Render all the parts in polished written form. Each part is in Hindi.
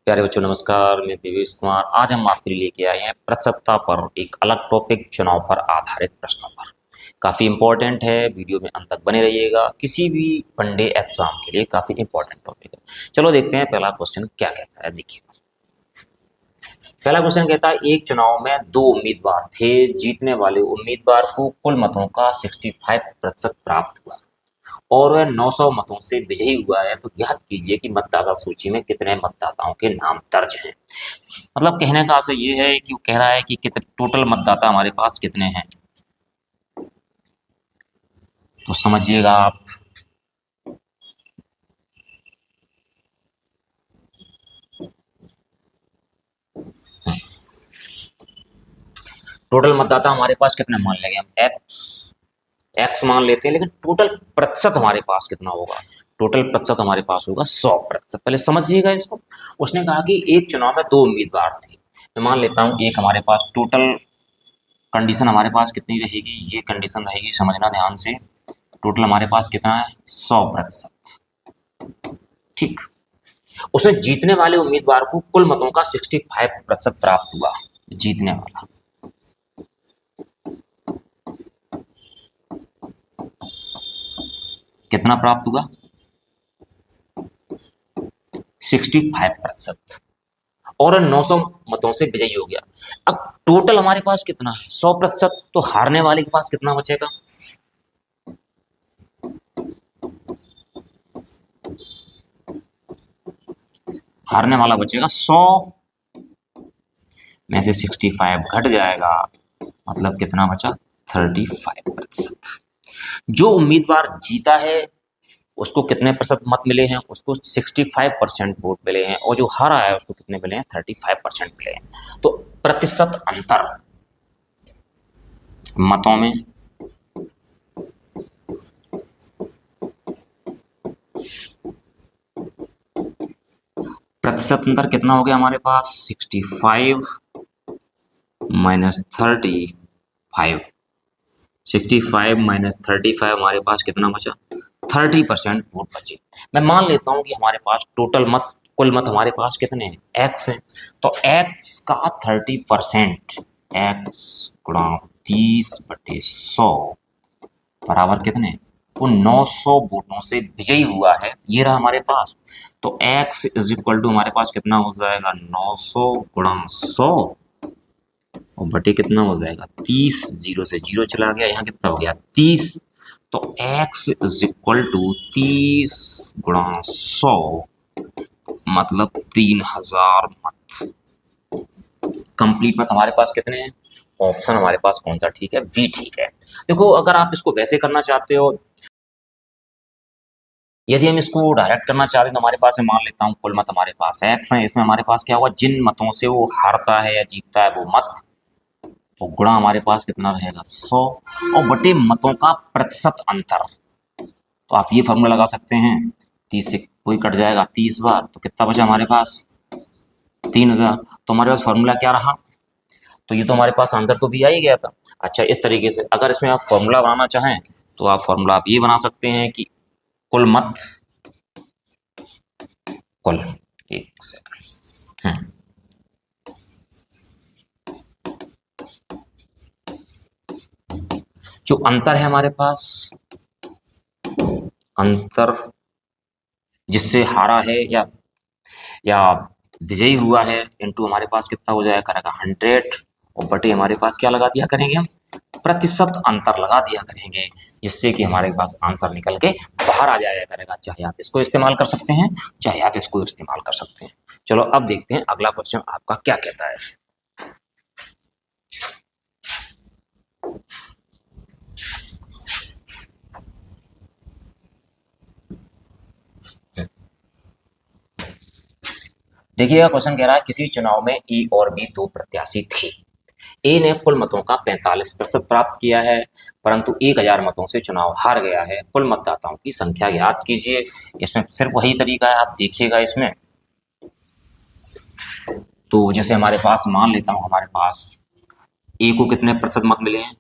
प्यारे बच्चों नमस्कार। मैं देवेश कुमार। आज हम आपके लिए लेके आए हैं प्रतिशतता पर एक अलग टॉपिक, चुनाव पर आधारित प्रश्नों पर। काफ़ी इंपॉर्टेंट है, वीडियो में अंत तक बने रहिएगा। किसी भी वनडे एग्जाम के लिए काफ़ी इंपॉर्टेंट टॉपिक है। चलो देखते हैं पहला क्वेश्चन क्या कहता है। देखिए पहला क्वेश्चन कहता है, एक चुनाव में दो उम्मीदवार थे। जीतने वाले उम्मीदवार को कुल मतों का 65% प्राप्त हुआ और वह 900 मतों से विजयी हुआ है। तो ज्ञात कीजिए कि मतदाता सूची में कितने मतदाताओं के नाम दर्ज हैं। मतलब कहने का आशय ये है कि वो कह रहा है कि कितने टोटल मतदाता हमारे पास कितने हैं। तो समझिएगा आप। टोटल मतदाता हमारे पास कितने मान लेंगे हम, एक्स एक्स मान लेते हैं, लेकिन टोटल प्रतिशत हमारे पास कितना होगा। टोटल प्रतिशत हमारे पास होगा 100%। पहले समझिएगा इसको। उसने कहा कि एक चुनाव में दो उम्मीदवार थे। मैं मान लेता हूँ एक हमारे पास टोटल कंडीशन हमारे पास कितनी रहेगी, ये कंडीशन रहेगी, समझना ध्यान से। टोटल हमारे पास कितना है, 100%। ठीक। उसमें जीतने वाले उम्मीदवार को कुल मतों का 65% प्राप्त हुआ। जीतने वाला कितना प्राप्त हुआ, 65%। और 900 मतों से विजयी हो गया। अब टोटल हमारे पास कितना है, 100%। तो हारने वाले के पास कितना बचेगा, हारने वाला बचेगा 100 में से 65 घट जाएगा, मतलब कितना बचा, 35%। जो उम्मीदवार जीता है उसको कितने प्रतिशत मत मिले हैं, उसको 65% वोट मिले हैं, और जो हारा है उसको कितने मिले हैं, 35% मिले हैं। तो प्रतिशत अंतर मतों में प्रतिशत अंतर कितना हो गया हमारे पास, 65 माइनस 35। 65 माइनस 35 हमारे पास कितना बचा, 30% वोट बचे। मैं मान लेता हूं कि हमारे पास टोटल मत, कुल मत हमारे पास कितने हैं, एक्स हैं। तो एक्स का 30%, एक्स गुणा 30/100 बराबर कितने, वो 900 वोटों से विजयी हुआ है, ये रहा हमारे पास। तो x इज इक्वल टू हमारे पास कितना हो जाएगा, 900 गुणा 100 और बटे कितना हो जाएगा 30। जीरो से जीरो चला गया, यहाँ कितना हो गया 30। तो x इज इक्वल टू 30 गुणा 100 मतलब 3000 मत। कंप्लीट मत हमारे पास कितने हैं, ऑप्शन हमारे पास कौन सा ठीक है, बी ठीक है। देखो अगर आप इसको वैसे करना चाहते हो, यदि हम इसको डायरेक्ट करना चाहते हैं तो हमारे पास, मैं मान लेता हूँ कुल मत हमारे पास एक्स है। इसमें हमारे पास क्या होगा, जिन मतों से वो हारता है या जीतता है वो मत, तो गुणा हमारे पास कितना रहेगा 100 और बटे मतों का प्रतिशत अंतर। तो आप ये फॉर्मूला लगा सकते हैं, 30 से कोई कट जाएगा 30 बार, तो कितना बचा हमारे पास 3000। तो हमारे पास फॉर्मूला क्या रहा, तो ये तो हमारे पास आंसर तो भी आ ही गया था। अच्छा, इस तरीके से अगर इसमें आप फॉर्मूला बनाना चाहें तो आप फॉर्मूला आप ये बना सकते हैं कि कुल मत, कुल, एक सेकंड, जो अंतर है हमारे पास, अंतर जिससे हारा है या विजयी हुआ है, इनटू हमारे पास कितना हो जाएगा करेगा 100 और बटे हमारे पास क्या लगा दिया करेंगे हम, प्रतिशत अंतर लगा दिया करेंगे, जिससे कि हमारे पास आंसर निकल के बाहर आ जाया करेगा। चाहे आप इसको इस्तेमाल कर सकते हैं, चाहे आप इसको इस्तेमाल कर सकते हैं। चलो अब देखते हैं अगला क्वेश्चन आपका क्या कहता है। देखिएगा, क्वेश्चन कह रहा है किसी चुनाव में ए और बी दो प्रत्याशी थे। ए ने कुल मतों का 45% प्राप्त किया है, परंतु 1000 मतों से चुनाव हार गया है। कुल मतदाताओं की संख्या ज्ञात कीजिए। इसमें सिर्फ वही तरीका है, आप देखिएगा इसमें। तो जैसे हमारे पास, मान लेता हूं हमारे पास ए को कितने प्रतिशत मत मिले हैं,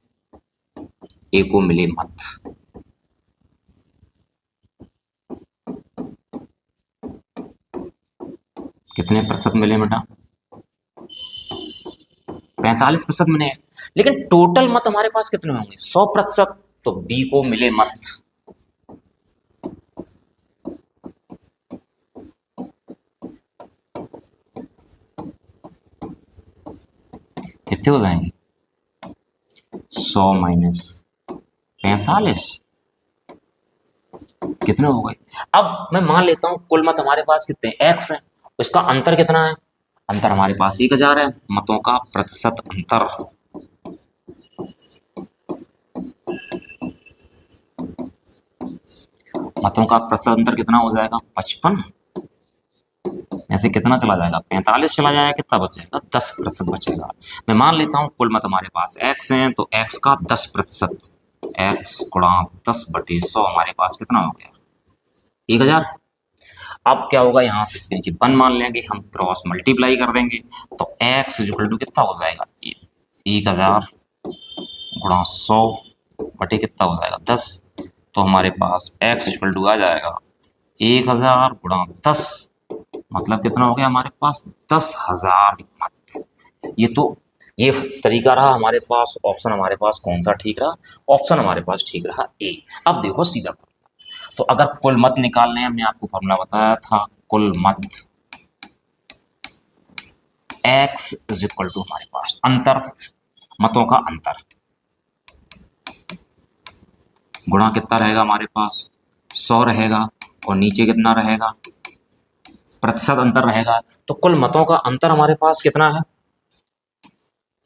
ए को मिले मत कितने प्रतिशत मिले बेटा? 45% मिले। लेकिन टोटल मत हमारे पास कितने होंगे? 100%। तो बी को मिले मत कितने हो जाएंगे? 100 माइनस 45 कितने हो गए? अब मैं मान लेता हूं कुल मत हमारे पास कितने एक्स है, उसका अंतर कितना है? अंतर हमारे पास 1000 है। मतों का प्रतिशत अंतर मतों का प्रतिशत अंतर कितना हो जाएगा? 55। ऐसे कितना चला जाएगा? 45 चला जाएगा। कितना बच जाएगा? 10% बचेगा। मैं मान लेता हूँ कुल मत हमारे पास x है, तो x का 10%, x गुणा 10/100 हमारे पास कितना हो गया? 1000। अब क्या होगा? यहाँ से इसके नीचे 1 मान लेंगे, हम क्रॉस मल्टीप्लाई कर देंगे, तो x इक्वल टू कितना हो जाएगा? 1000 गुणा 100 बटे कितना हो जाएगा? 10। तो हमारे पास x इक्वल टू आ जाएगा 1000 गुणा 10, मतलब कितना हो गया हमारे पास? 10,000 मत। ये तरीका रहा हमारे पास। ऑप्शन हमारे पास कौन सा ठीक रहा? ऑप्शन हमारे पास ठीक रहा ए। अब देखो सीधा तो अगर कुल मत निकालने हैं, हमने आपको फॉर्मूला बताया था, कुल मत x इज इक्वल टू हमारे पास अंतर, मतों का अंतर, गुणा कितना रहेगा हमारे पास? 100 रहेगा, और नीचे कितना रहेगा? प्रतिशत अंतर रहेगा। तो कुल मतों का अंतर हमारे पास कितना है?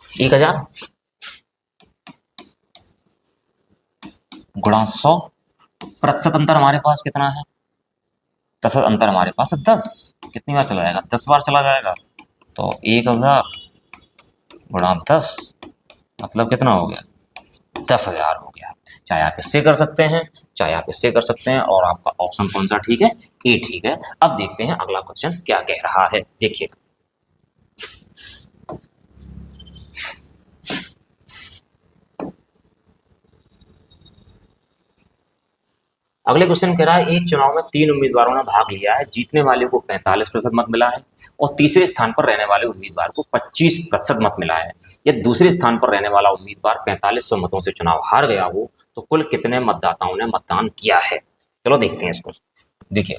1000 गुणा 100, प्रतिशत अंतर हमारे पास कितना है? प्रतिशत अंतर हमारे पास 10। कितनी बार चला जाएगा? 10 बार चला जाएगा। तो 1000 गुणा 10 मतलब कितना हो गया? 10,000 हो गया। चाहे आप इससे कर सकते हैं, चाहे आप इससे कर सकते हैं, और आपका ऑप्शन कौन सा ठीक है? ए ठीक है। अब देखते हैं अगला क्वेश्चन क्या कह रहा है, देखिए। अगले क्वेश्चन कह रहा है, एक चुनाव में 3 उम्मीदवारों ने भाग लिया है, जीतने वाले को 45% मत मिला है, और तीसरे स्थान पर रहने वाले उम्मीदवार को 25% मत मिला है। यदि दूसरे स्थान पर रहने वाला उम्मीदवार 4500 मतों से चुनाव हार गया हो, तो कुल कितने मतदाताओं ने मतदान किया है? चलो देखते हैं इसको। देखिए,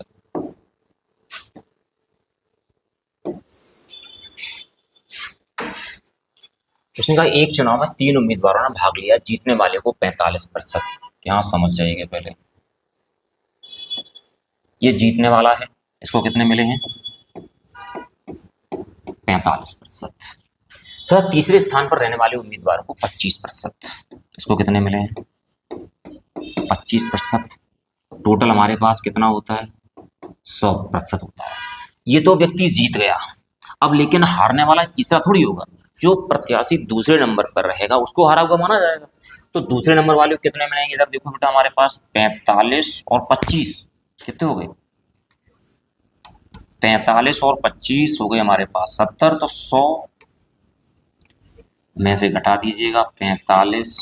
उसने कहा एक चुनाव में 3 उम्मीदवारों ने भाग लिया, जीतने वाले को 45%। यहां समझ जाइएगा पहले, ये जीतने वाला है, इसको कितने मिले हैं? 45%। तो तीसरे स्थान पर रहने वाले उम्मीदवार को 25%, इसको कितने मिले हैं? 25%। टोटल हमारे पास कितना होता है? 100% होता है। ये तो व्यक्ति जीत गया। अब लेकिन हारने वाला तीसरा थोड़ी होगा, जो प्रत्याशी दूसरे नंबर पर रहेगा उसको हारा हुआ माना जाएगा। तो दूसरे नंबर वाले को कितने मिलेंगे? इधर देखो बेटा, हमारे पास 45 और 25 कितने हो गए? 45 और 25 हो गए हमारे पास 70। तो 100 में से घटा दीजिएगा, 45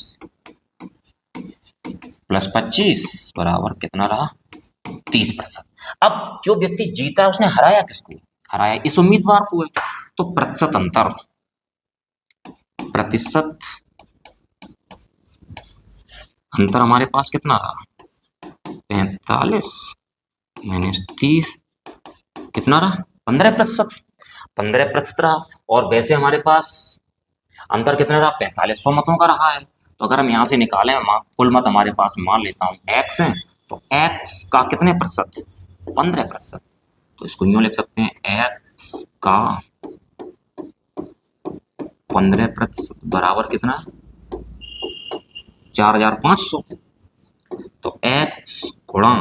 प्लस 25 बराबर कितना रहा? 30%। अब जो व्यक्ति जीता उसने हराया किसको? हराया इस उम्मीदवार को है। तो प्रतिशत अंतर, प्रतिशत अंतर हमारे पास कितना रहा? 45 माइनस 30 कितना रहा? 15%। 15% रहा। और वैसे हमारे पास अंतर कितना रहा? 4500 मतों का रहा है। तो अगर हम यहाँ से निकालें कुल मत हमारे पास मान लेता हूँ x है, तो x का कितने प्रतिशत? 15%। तो इसको यूं लिख सकते हैं, x का 15% बराबर कितना है? 4500। तो x गुणा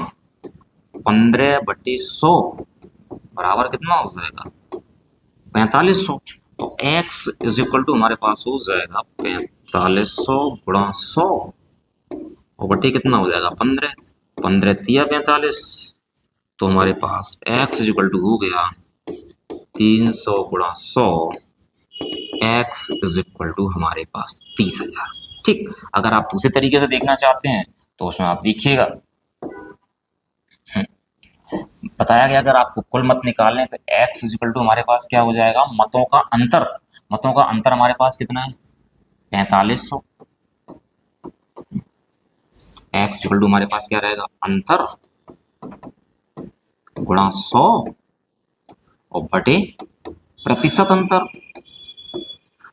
15/100 बराबर कितना हो जाएगा? 4500। तो x इज इक्वल टू हमारे पास हो जाएगा 4500 गुणा 100 और बटे कितना हो जाएगा? 15। 15 तिया 45। तो हमारे पास x इज इक्वल टू हो गया 300 गुणा 100। x इज इक्वल टू हमारे पास 30,000। ठीक। अगर आप दूसरे तरीके से देखना चाहते हैं तो उसमें आप देखिएगा, बताया गया अगर आपको कुल मत निकालने तो x इक्वल टू हमारे पास क्या हो जाएगा, मतों का अंतर। मतों का अंतर हमारे पास कितना है, 4500। x इक्वल टू हमारे पास क्या रहेगा, अंतर गुणा 100 और बटे प्रतिशत अंतर।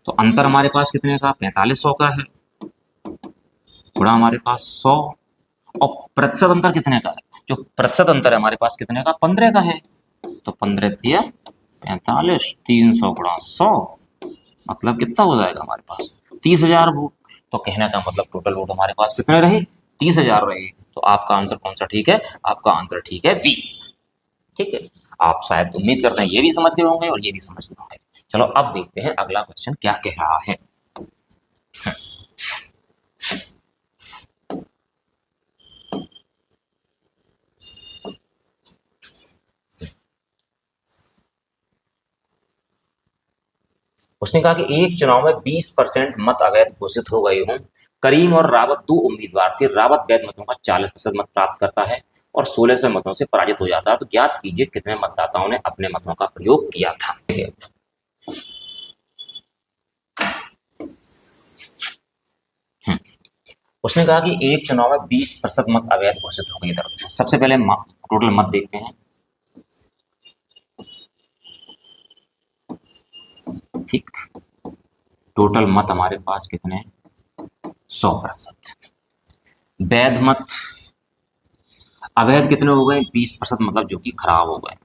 तो अंतर हमारे पास कितने का, 4500 का है, गुणा हमारे पास 100 और प्रतिशत अंतर कितने का है, जो प्रतिशत अंतर है हमारे पास कितने का, 15 का है। तो 15 दिया 45, 300 गुणा 100 मतलब कितना हो जाएगा हमारे पास, 30,000 वोट। तो कहने का मतलब टोटल वोट हमारे पास कितने रहे, 30,000 रहे। तो आपका आंसर कौन सा ठीक है, आपका आंसर ठीक है वी। ठीक है, आप शायद उम्मीद करते हैं ये भी समझ गए होंगे और ये भी समझ गए होंगे। चलो अब देखते हैं अगला क्वेश्चन क्या कह रहा है। उसने कहा कि एक चुनाव में 20% मत अवैध घोषित हो गए हों, करीम और रावत दो उम्मीदवार थे, रावत वैध मतों का 40% मत प्राप्त करता है और 1600 मतों से पराजित हो जाता है, तो ज्ञात कीजिए कितने मतदाताओं ने अपने मतों का प्रयोग किया था। उसने कहा कि एक चुनाव में 20% मत अवैध घोषित हो गए। सबसे पहले टोटल मत देखते हैं। ठीक, टोटल मत हमारे पास कितने, 100%। वैध मत, अवैध कितने हो गए, 20% मतलब जो कि खराब हो गए।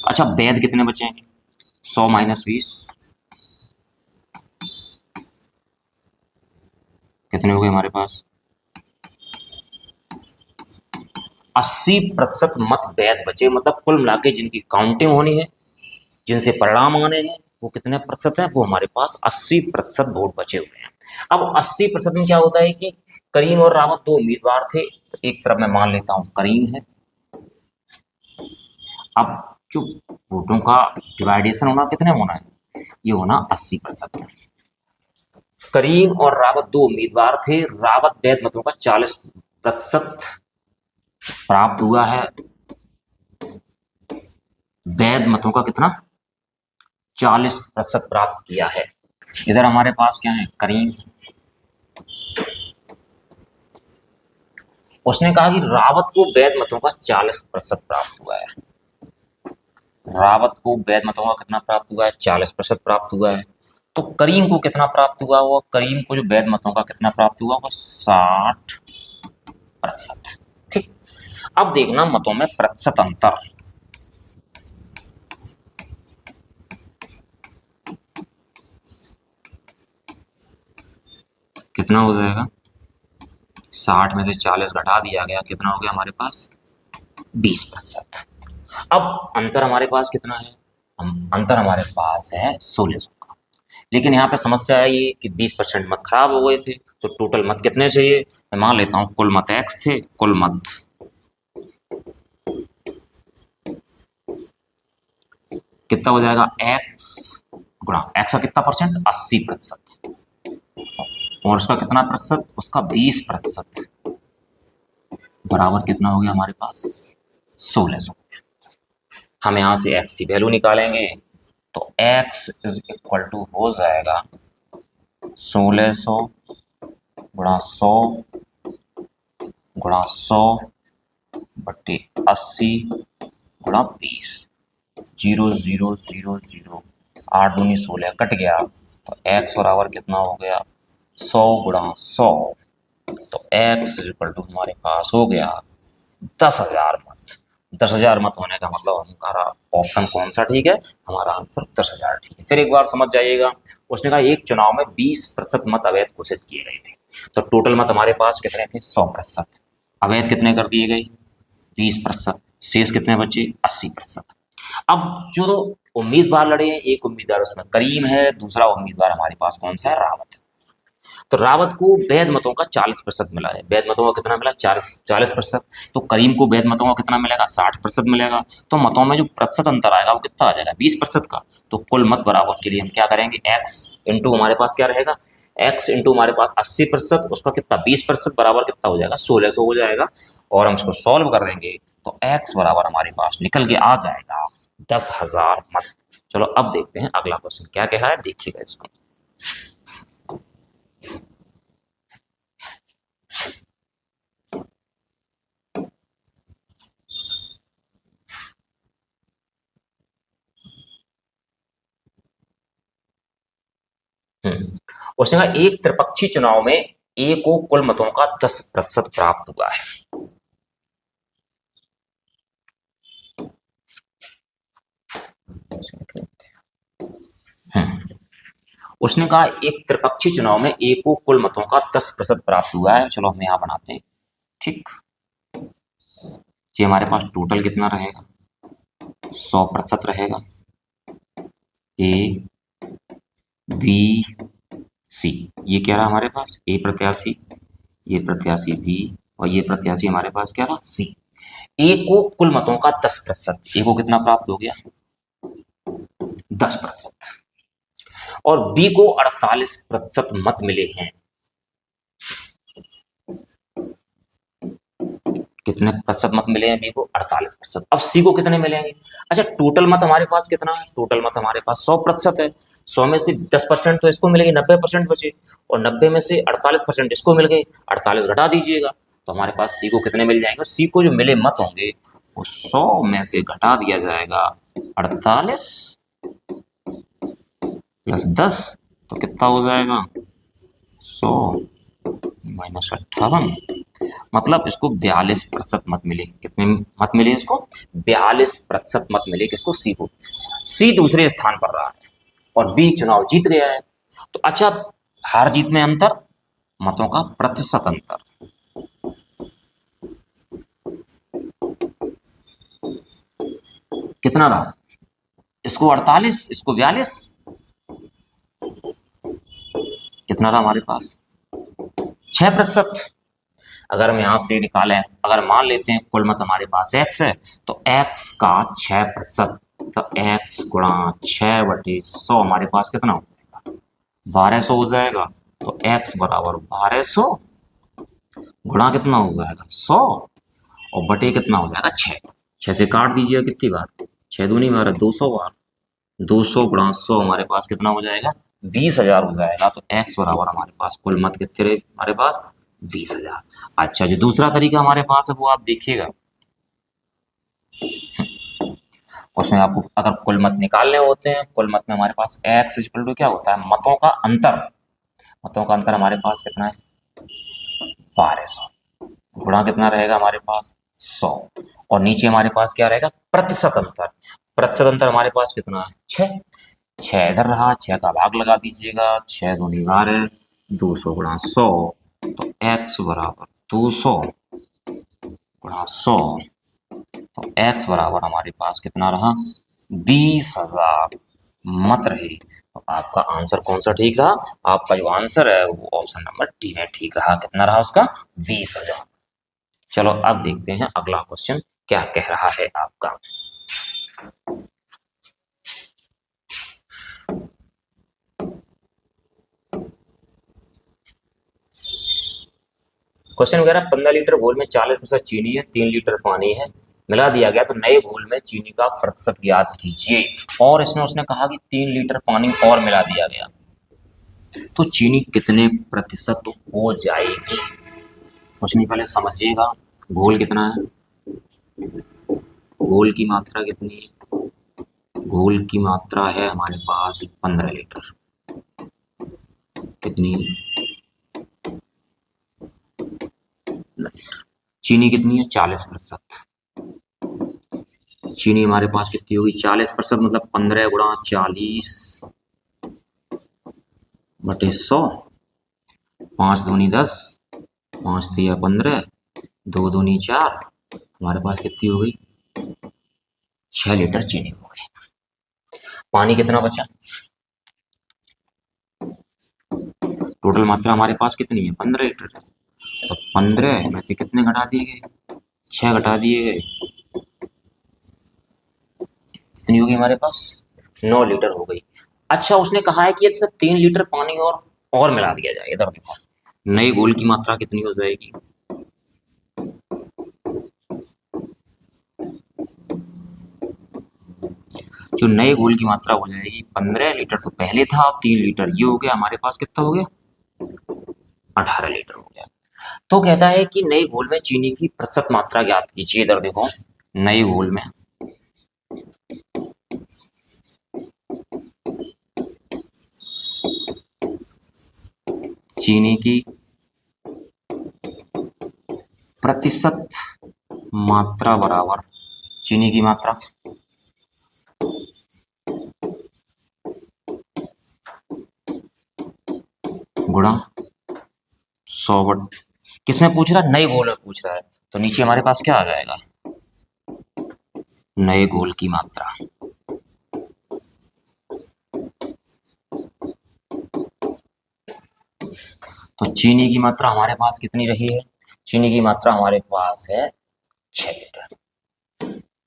अच्छा वैध कितने बचेंगे, 100 माइनस 20 कितने हो गए हमारे पास, 80% मत वैध बचे। मतलब कुल मिला के जिनकी काउंटिंग होनी है, जिनसे परिणाम आने हैं, वो कितने प्रतिशत हैं, वो हमारे पास 80% वोट बचे हुए हैं। अब 80% में क्या होता है कि करीम और रावत दो उम्मीदवार थे, एक तरफ मैं मान लेता हूं करीम है। अब जो वोटों का डिवाइडेशन होना कितने होना है, ये होना 80% में। करीम और रावत दो उम्मीदवार थे, रावत वैध मतों का 40% प्राप्त हुआ है, वैध मतों का कितना, 40% प्राप्त किया है। इधर हमारे पास क्या है, करीम। उसने कहा कि रावत को वैध मतों का 40% प्राप्त हुआ है। रावत को वैध मतों का कितना प्राप्त हुआ है, 40% प्राप्त हुआ है। तो करीम को कितना प्राप्त हुआ, वो करीम को जो वैध मतों का कितना प्राप्त हुआ, वो 60%। ठीक, अब देखना मतों में प्रतिशत अंतर। कितना हो जाएगा, 60 में से 40 घटा दिया गया, कितना हो गया हमारे पास, 20%। अब अंतर हमारे पास कितना है, अंतर हमारे पास है 1600 का। लेकिन यहाँ पे समस्या है ये कि 20% मत खराब हो गए थे, तो टोटल मत कितने चाहिए, मैं मान लेता हूँ कुल मत x थे, कुल मत कितना हो जाएगा, x गुणा x का कितना परसेंट, 80%, और उसका कितना प्रतिशत, उसका 20%, बराबर कितना हो गया हमारे पास, 1600। हम यहाँ से x की वैल्यू निकालेंगे तो x इज इक्वल टू हो जाएगा 1600 गुणा 100 गुणा 100 बट्टे 80 गुणा 20, 0 0 0 0, 8 दूनी 16 कट गया, तो x बराबर कितना हो गया, 100 गुणा 100। तो x इक्वल टू हमारे पास हो गया 10,000 मत। 10,000 मत होने का मतलब हमारा ऑप्शन कौन सा ठीक है, हमारा आंसर 10,000 ठीक है। फिर एक बार समझ जाइएगा, उसने कहा एक चुनाव में 20% मत अवैध घोषित किए गए थे, तो टोटल मत हमारे पास कितने थे, 100%। अवैध कितने कर दिए गए, 20%, शेष कितने बचे, 80%। अब जो उम्मीदवार लड़े हैं, एक उम्मीदवार उसमें करीम है, दूसरा उम्मीदवार हमारे पास कौन सा है, रावत है। तो रावत को वैध मतों का 40% मिला है, वैध मतों का कितना मिला, 40%। तो करीम को वैध मतों का कितना मिलेगा, 60% मिलेगा। तो मतों में जो प्रतिशत अंतर आएगा वो कितना आ जाएगा, 20% का। तो कुल मत बराबर के लिए हम क्या करेंगे, x इंटू हमारे पास क्या रहेगा, x इंटू हमारे पास 80%, उसका कितना 20% बराबर कितना हो जाएगा, 1600 हो जाएगा। और हम इसको सॉल्व कर देंगे तो x बराबर हमारे पास निकल के आ जाएगा 10,000 मत। चलो अब देखते हैं अगला क्वेश्चन क्या कह रहा है, देखिएगा इसको। उसने कहा एक त्रिपक्षीय चुनाव में ए को कुल मतों का 10% प्राप्त हुआ है। उसने कहा एक त्रिपक्षीय चुनाव में ए को कुल मतों का 10% प्राप्त हुआ है। चलो हम यहां बनाते हैं, ठीक। ये हमारे पास टोटल कितना रहेगा, 100% रहेगा। ए बी सी, ये क्या रहा हमारे पास, ए प्रत्याशी, ये प्रत्याशी बी, और ये प्रत्याशी हमारे पास क्या रहा, सी। ए को कुल मतों का 10%, ए को कितना प्राप्त हो गया, 10%, और बी को 48% मत मिले हैं। कितने प्रतिशत मत मिले हैं बी को, 48%। अब सी को कितने मिलेंगे, अच्छा टोटल मत हमारे पास कितना है, टोटल मत हमारे पास 100% है। 100 में से 10% तो इसको मिलेगी, 90% बचे, और 90 में से 48% इसको मिल गए, 48 घटा दीजिएगा तो हमारे पास सी को कितने मिल जाएंगे। सी को जो मिले मत होंगे वो 100 में से घटा दिया जाएगा 48 प्लस 10, तो कितना हो जाएगा 100 माइनस 58, मतलब इसको 42% मत मिले। कितने मत मिले इसको, 42% मत मिले किसको, सी को। सी दूसरे स्थान पर रहा है और बी चुनाव जीत गया है। तो अच्छा, हार जीत में अंतर, मतों का प्रतिशत अंतर, कितना रहा, इसको 48 इसको 42, कितना रहा हमारे पास 6%। अगर हम यहां से निकालें, अगर मान लेते हैं कुल मत हमारे पास x है, तो x का 6%, तो x गुणा 6/100 हमारे पास कितना हो जाएगा, 1200 हो जाएगा। तो x बराबर 1200 गुणा कितना हो जाएगा 100, और बटे कितना हो जाएगा 6 से काट दीजिएगा, कितनी बार, 6 दूनी 12, 200 बार, 200 गुणा 100 हमारे पास कितना हो जाएगा, 20,000 हो जाएगा। तो x बराबर हमारे पास कुल मत कितने रहे हमारे पास, 20,000। अच्छा, जो दूसरा तरीका हमारे पास है वो आप देखिएगा, उसमें आपको अगर कुल मत निकालने होते हैं, कुल मत में हमारे पास x इक्वल टू क्या होता है, मतों का अंतर। मतों का अंतर हमारे पास कितना है 1200, गुणा कितना रहेगा हमारे पास 100, और नीचे हमारे पास क्या रहेगा प्रतिशत अंतर। प्रतिशत अंतर हमारे पास कितना है 6, 6 इधर रहा, 6 का भाग लगा दीजिएगा, 6 दूनी 12, 200 गुणा 100, तो x बराबर 200 गुणा 100, तो x बराबर हमारे पास कितना रहा 20,000 मत रहे। तो आपका आंसर कौन सा ठीक रहा, आपका जो आंसर है वो ऑप्शन नंबर डी में ठीक रहा। कितना रहा उसका 20,000। चलो अब देखते हैं अगला क्वेश्चन क्या कह रहा है आपका। क्वेश्चन वगैरह 15 लीटर घोल में 40% चीनी है, 3 लीटर पानी है, मिला दिया गया तो नए घोल में चीनी का प्रतिशत ज्ञात कीजिए। और इसमें उसने कहा कि 3 लीटर पानी और मिला दिया गया, तो चीनी कितने प्रतिशत हो जाएगी। सोचने पहले समझिएगा, घोल कितना है, घोल की मात्रा कितनी है, घोल की मात्रा है हमारे पास 15 लीटर, कितनी, चीनी कितनी है 40%, चीनी हमारे पास कितनी होगी 40%, मतलब 15 गुणा 40 बटे 100, 5 दूनी 10, 5 तिया 15, 2 दूनी 4, हमारे पास कितनी हो गई 6 लीटर चीनी हो गई। पानी कितना बचा, टोटल मात्रा हमारे पास कितनी है 15 लीटर, तो 15 में से कितने घटा दिए गए, 6 घटा दिए गए, कितनी होगी हमारे पास 9 लीटर हो गई। अच्छा, उसने कहा है कि इसमें 3 लीटर पानी और मिला दिया जाए। इधर देखो, नए घोल की मात्रा कितनी हो जाएगी, जो नए घोल की मात्रा हो जाएगी 15 लीटर तो पहले था, 3 लीटर ये हो गया, हमारे पास कितना हो गया 18 लीटर हो गया। तो कहता है कि नए घोल में चीनी की प्रतिशत मात्रा ज्ञात कीजिए। इधर देखो नए घोल में चीनी की प्रतिशत मात्रा बराबर चीनी की मात्रा गुणा 100/। किसमें पूछ रहा है, नए घोल में पूछ रहा है, तो नीचे हमारे पास क्या आ जाएगा, नए घोल की मात्रा। तो चीनी की मात्रा हमारे पास कितनी रही है, चीनी की मात्रा हमारे पास है 6 लीटर।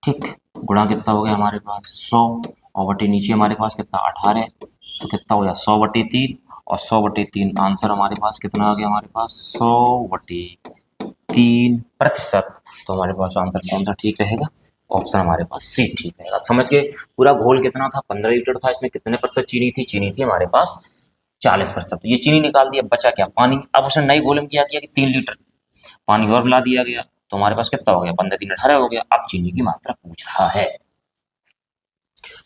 ठीक, गुणा कितना हो गया हमारे पास 100, और बटे नीचे हमारे पास कितना 18 है, तो कितना हो गया 100/3, और 100/3 आंसर हमारे पास कितना आ गया, हमारे पास 100/3%। तो हमारे पास आंसर कौन सा ठीक रहेगा, ऑप्शन हमारे पास सी ठीक रहेगा। समझ गए, पूरा घोल कितना था 15 लीटर था, इसमें कितने प्रतिशत चीनी थी, चीनी थी हमारे पास 40%। ये चीनी निकाल दिया, बचा क्या पानी। अब उसने नई घोल में क्या किया कि 3 लीटर पानी और मिला दिया गया, तो हमारे पास कितना हो गया 15×3 18 हो गया। अब चीनी की मात्रा पूछ रहा है,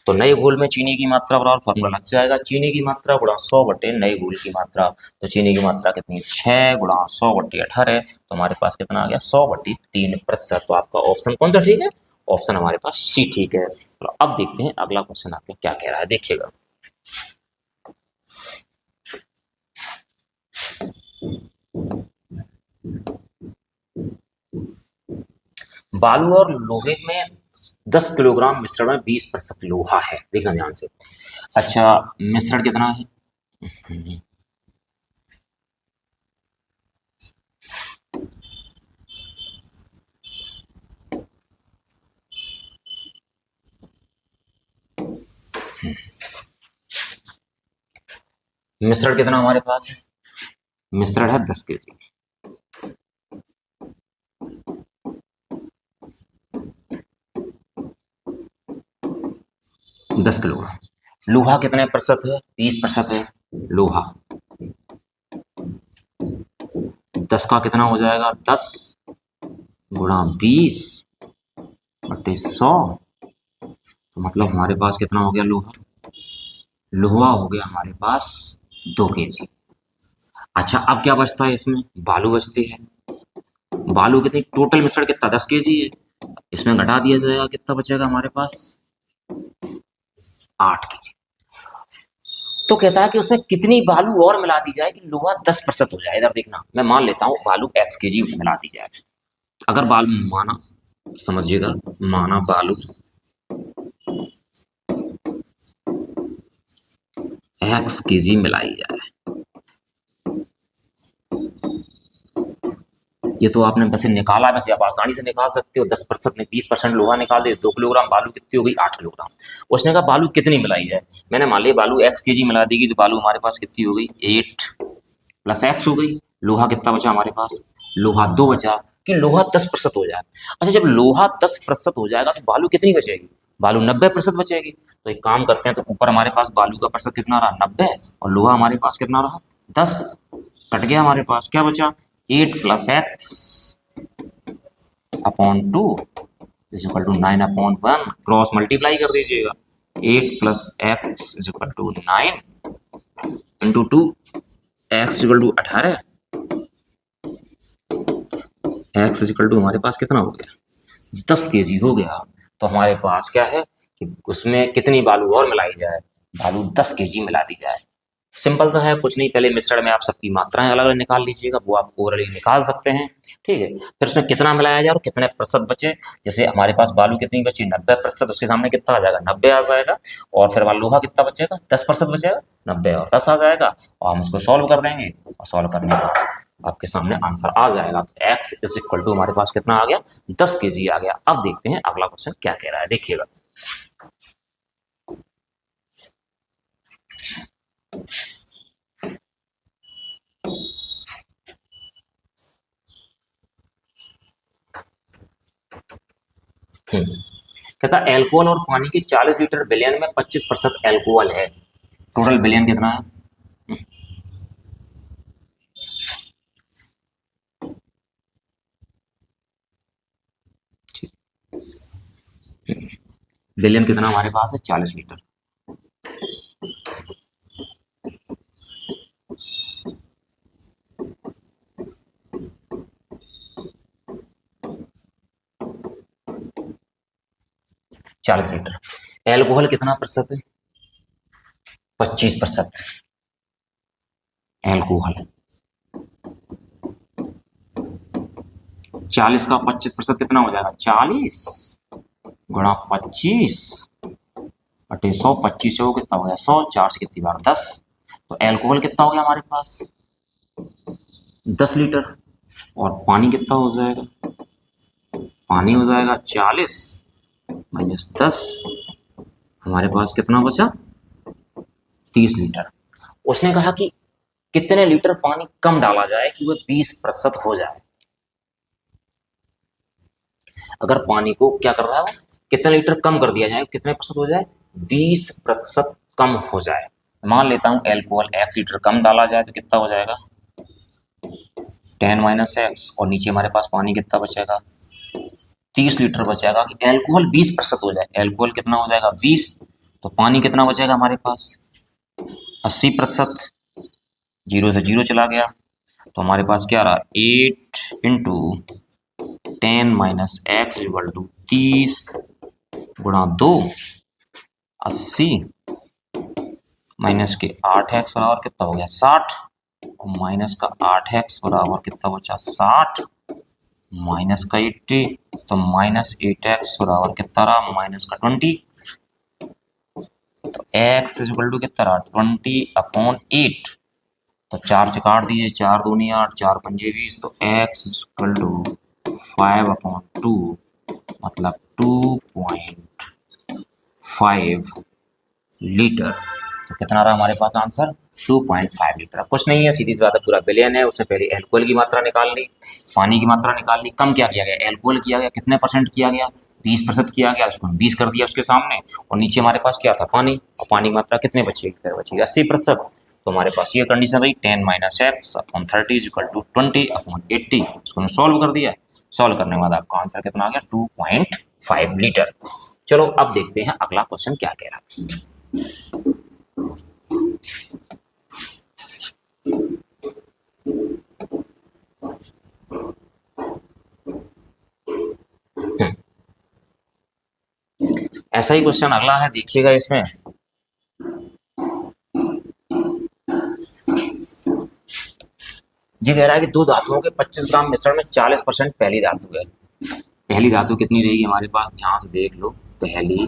तो नए घोल में चीनी की मात्रा बराबर फॉर्मूला लग जाएगा, चीनी की मात्रा गुणा 100 नए घोल की मात्रा। तो चीनी की मात्रा कितनी 6 गुणा 100/18, तो हमारे पास कितना आ गया 100/3%। तो आपका ऑप्शन कौन सा ठीक है, ऑप्शन हमारे पास सी ठीक है। तो अब देखते हैं अगला क्वेश्चन आपको क्या कह रहा है, देखिएगा। बालू और लोहे में 10 किलोग्राम मिश्रण में 20% लोहा है, देखना ध्यान से। अच्छा, मिश्रण कितना है, मिश्रण कितना हमारे पास है, मिश्रण है 10 kg। 10 किलोग्राम। लोहा कितने प्रतिशत है, 20% है लोहा। 10 का कितना हो जाएगा 10 गुणा 20/100, तो मतलब हमारे पास कितना हो गया लोहा, लोहा हो गया हमारे पास 2 kg। अच्छा, अब क्या बचता है इसमें, बालू बचती है। बालू कितनी, टोटल मिश्रण कितना 10 kg है, इसमें घटा दिया जाएगा, कितना बचेगा हमारे पास 8 kg। तो कहता है कि उसमें कितनी बालू और मिला दी जाए कि लोहा 10% हो जाए। इधर देखना, मैं मान लेता हूँ बालू x kg मिला दी जाए। अगर बालू माना, समझिएगा, माना बालू x kg मिलाई जाए, ये तो आपने वैसे निकाला है, वैसे आप आसानी से निकाल सकते हो। 10% में 20% लोहा निकाल दे, 2 किलोग्राम बालू कितनी हो गई 8 किलोग्राम। उसने कहा बालू कितनी मिलाई जाए, मैंने मान लिया बालू x kg मिला देगी, तो बालू हमारे पास कितनी हो गई 8 + x हो गई। लोहा कितना बचा हमारे पास, लोहा 2 बचा, कि लोहा 10% हो जाए। अच्छा, जब लोहा 10% हो जाएगा तो बालू कितनी बचेगी, बालू 90% बचेगी। तो एक काम करते हैं, तो ऊपर हमारे पास बालू का प्रतिशत कितना रहा 90, और लोहा हमारे पास कितना रहा 10, कट गया हमारे पास, क्या बचा 8 + x/2 = 9/1, क्रॉस मल्टीप्लाई कर दीजिएगा। 8 + x = 9 × 2, x = 18, x = हमारे पास कितना हो गया 10 kg हो गया। तो हमारे पास क्या है कि उसमें कितनी बालू और मिलाई जाए, बालू 10 kg मिला दी जाए। सिंपल सा है, कुछ नहीं, पहले मिश्रण में आप सबकी मात्राएं अलग अलग निकाल लीजिएगा, वो आप ओरली निकाल सकते हैं। ठीक है, फिर उसमें कितना मिलाया जाए और कितने प्रतिशत बचे। जैसे हमारे पास बालू कितनी बची 90%, उसके सामने कितना आ जाएगा 90 आ जाएगा, और फिर हमारा लोहा कितना बचेगा 10% बचेगा, 90 और 10 आ जाएगा, और हम उसको सॉल्व कर देंगे, और सॉल्व करने का आपके सामने आंसर आ जाएगा। तो x = हमारे पास कितना आ गया 10 kg आ गया। अब देखते हैं अगला क्वेश्चन क्या कह रहा है, देखिएगा। कहता एल्कोहल और पानी के 40 लीटर बिलियन में 25% एल्कोहल है। टोटल बिलियन कितना है? बिलियन कितना हमारे पास है? 40 लीटर। चालीस लीटर। एल्कोहल कितना प्रतिशत है? 25%। एल्कोहल 40 का 25% कितना हो जाएगा? 40 गुणा 25 बटे 100। 25 से वो कितना हो गया? 100। 4 से कितनी बार? 10। तो एल्कोहल कितना हो गया हमारे पास? 10 लीटर। और पानी कितना हो जाएगा? पानी हो जाएगा 40 माइनस 10। हमारे पास कितना बचा? 30 लीटर। उसने कहा कि कितने लीटर पानी कम डाला जाए कि वह 20% हो जाए। अगर पानी को क्या कर रहा है वो, कितने लीटर कम कर दिया जाए, कितने प्रतिशत हो जाए? 20% कम हो जाए। मान लेता हूं एल्कोहल x लीटर कम डाला जाए तो कितना हो जाएगा? 10 माइनस एक्स। और नीचे हमारे पास पानी कितना बचेगा? 30 लीटर बचेगा। कि एल्कोहल 20% हो जाए। एल्कोहल कितना हो जाएगा? 20। तो पानी कितना बचेगा हमारे पास? 80%। 0 से 0 चला गया तो हमारे पास क्या रहा? 8 into 10 minus x equal to 30 गुणा 2 80 माइनस के 8x बराबर कितना हो गया? 60। और माइनस का 8x बराबर कितना बचा? 60 माइनस का 80 तो माइनस 8x बराबर कितना रहा? माइनस का 20। तो x इक्वल टू कितना रहा? 20/8। तो 4 से काट दीजिए। 4 दूनी 8, 4 पंजे 20। तो x इक्वल टू 5/2 मतलब 2.5 लीटर। तो कितना रहा हमारे पास आंसर? 2.5 लीटर। अब कुछ नहीं है, सीधी सी बात है, पूरा बिलियन है। उससे पहले एल्कोहल की मात्रा निकाल ली, पानी की मात्रा निकाल ली। कम क्या किया गया? एल्कोहल किया गया। कितने परसेंट किया गया? 20% किया गया। उसको 20 कर दिया उसके सामने। और नीचे हमारे पास क्या था? पानी। और पानी की मात्रा कितने बचेगी? फिर बचेगी 80%। तो हमारे पास ये कंडीशन रही 10 minus x upon 30 is equal to 20/80। उसको हमने सॉल्व कर दिया। सॉल्व करने के बाद आपका आंसर कितना आ गया? 2.5 लीटर। चलो अब देखते हैं अगला क्वेश्चन क्या कह रहा है। ऐसा ही क्वेश्चन अगला है, देखिएगा इसमें। ये कह रहा है कि दो धातुओं के 25 ग्राम मिश्रण में 40% पहली धातु है। पहली धातु कितनी रहेगी हमारे पास? ध्यान से देख लो। पहली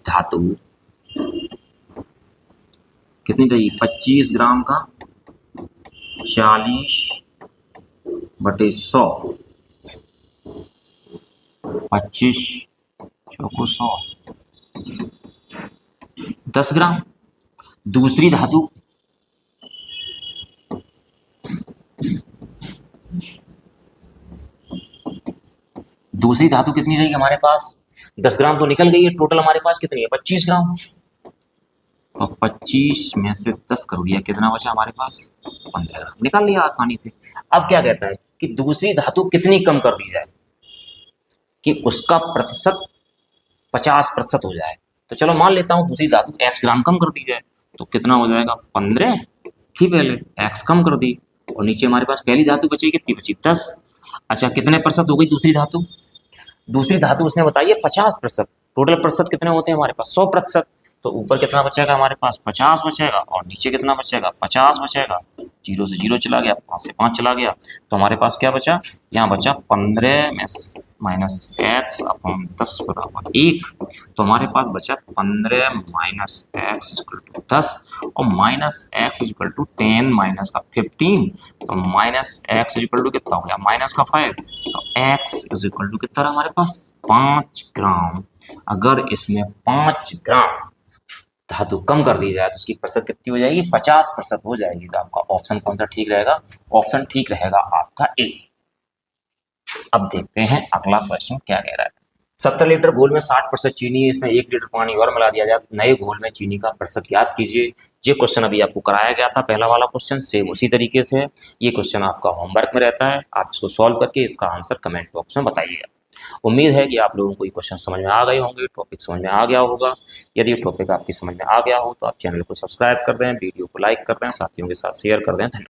धातु कितनी रहेगी? 25 ग्राम का 40/100। 25 चौको 100 10 ग्राम। दूसरी धातु कितनी रहेगी हमारे पास? 10 ग्राम तो निकल गई है। टोटल हमारे पास कितनी है? 25 ग्राम। तो 25 में से 10 कर दिया, कितना बचा हमारे पास? 15 ग्राम। निकाल लिया आसानी से। अब क्या कहता है कि दूसरी धातु कितनी कम कर दी जाए कि उसका प्रतिशत 50% हो जाए। तो चलो मान लेता हूं दूसरी धातु x ग्राम कम कर दी जाए तो कितना हो जाएगा? 15 थी पहले, x कम कर दी। और नीचे हमारे पास पहली धातु बची, कितनी बची? 10। अच्छा, कितने प्रतिशत हो गई दूसरी धातु? दूसरी धातु उसने बताई है 50%। टोटल प्रतिशत कितने होते हैं हमारे पास? 100%। तो ऊपर कितना बचेगा हमारे पास? 50 बचेगा। और नीचे कितना बचेगा? 50 बचेगा। 0 से 0 चला गया, 5 से 5 चला गया। तो हमारे पास क्या बचा? यहाँ बचा 15 में माइनस एक्स अपॉन 10 बराबर 1। तो हमारे पास बचा 15 माइनस एक्स इक्वल टू 10 और minus x equal to 10 minus का 15। तो माइनस एक्स इक्वल टू कितना हो गया? माइनस का 5। तो एक्स इज इक्वल टू कितना रहा हमारे पास? 5 ग्राम। अगर इसमें 5 ग्राम धातु कम कर दी जाए तो उसकी प्रतिशत कितनी हो जाएगी? 50% हो जाएगी। तो आपका ऑप्शन कौन सा ठीक रहेगा? ऑप्शन ठीक रहेगा आपका ए। अब देखते हैं अगला क्वेश्चन क्या कह रहा है। 70 लीटर घोल में 60% चीनी है, इसमें 1 लीटर पानी और मिला दिया जाए, नए घोल में चीनी का प्रतिशत ज्ञात कीजिए। ये क्वेश्चन अभी आपको कराया गया था, पहला वाला क्वेश्चन सेम उसी तरीके से है। ये क्वेश्चन आपका होमवर्क में रहता है, आप इसको सॉल्व करके इसका आंसर कमेंट बॉक्स में बताइएगा। उम्मीद है कि आप लोगों को ये क्वेश्चन समझ में आ गए होंगे, टॉपिक समझ में आ गया होगा। यदि टॉपिक आपकी समझ में आ गया हो तो आप चैनल को सब्सक्राइब कर दें, वीडियो को लाइक कर दें, साथियों के साथ शेयर कर दें। धन्यवाद।